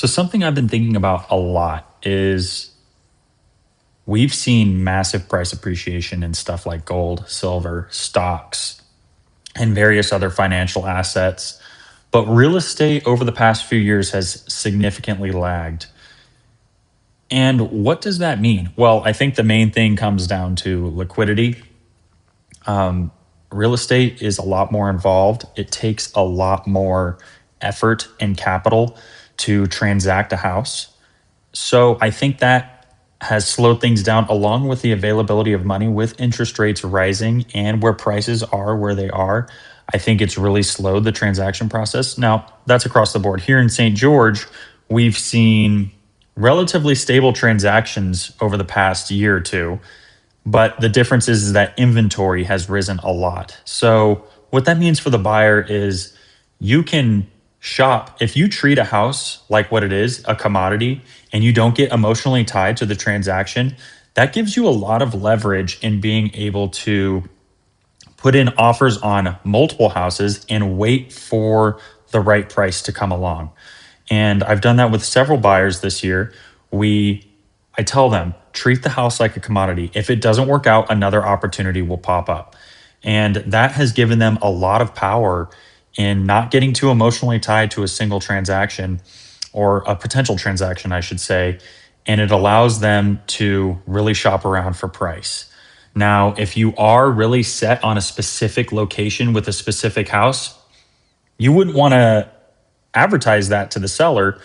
So something I've been thinking about a lot is we've seen massive price appreciation in stuff like gold, silver, stocks, and various other financial assets. But real estate over the past few years has significantly lagged. And what does that mean? Well, I think the main thing comes down to liquidity. Um, Real estate is a lot more involved. It takes a lot more effort and capital to transact a house. So I think that has slowed things down along with the availability of money with interest rates rising and where prices are where they are. I think it's really slowed the transaction process. Now, that's across the board. Here in St. George, we've seen relatively stable transactions over the past year or two, but the difference is that inventory has risen a lot. So, what that means for the buyer is you can shop. If you treat a house like what it is, a commodity, and you don't get emotionally tied to the transaction, that gives you a lot of leverage in being able to put in offers on multiple houses and wait for the right price to come along. And I've done that with several buyers this year. We I tell them, treat the house like a commodity. If it doesn't work out, another opportunity will pop up. And that has given them a lot of power in not getting too emotionally tied to a single transaction or a potential transaction, I should say. And it allows them to really shop around for price. Now, if you are really set on a specific location with a specific house, you wouldn't want to advertise that to the seller,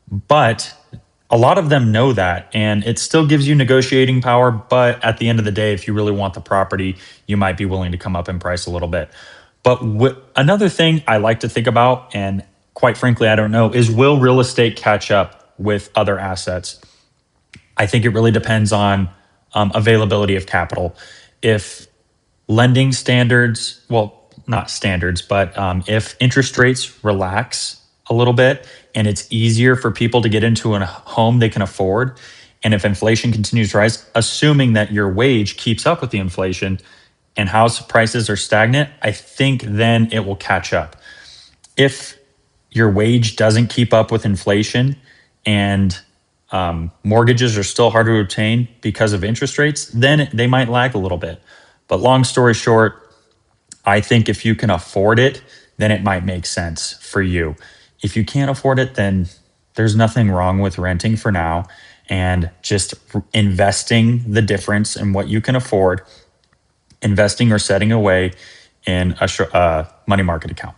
but a lot of them know that, and it still gives you negotiating power. But at the end of the day, if you really want the property, you might be willing to come up in price a little bit. But another thing I like to think about, and quite frankly, I don't know, is will real estate catch up with other assets? I think it really depends on availability of capital. If lending standards, well, not standards, but if interest rates relax a little bit and it's easier for people to get into a home they can afford, and if inflation continues to rise, assuming that your wage keeps up with the inflation and house prices are stagnant, I think then it will catch up. If your wage doesn't keep up with inflation and mortgages are still hard to obtain because of interest rates, then they might lag a little bit. But long story short, I think if you can afford it, then it might make sense for you. If you can't afford it, then there's nothing wrong with renting for now and just investing the difference in what you can afford, investing or setting away in a money market account.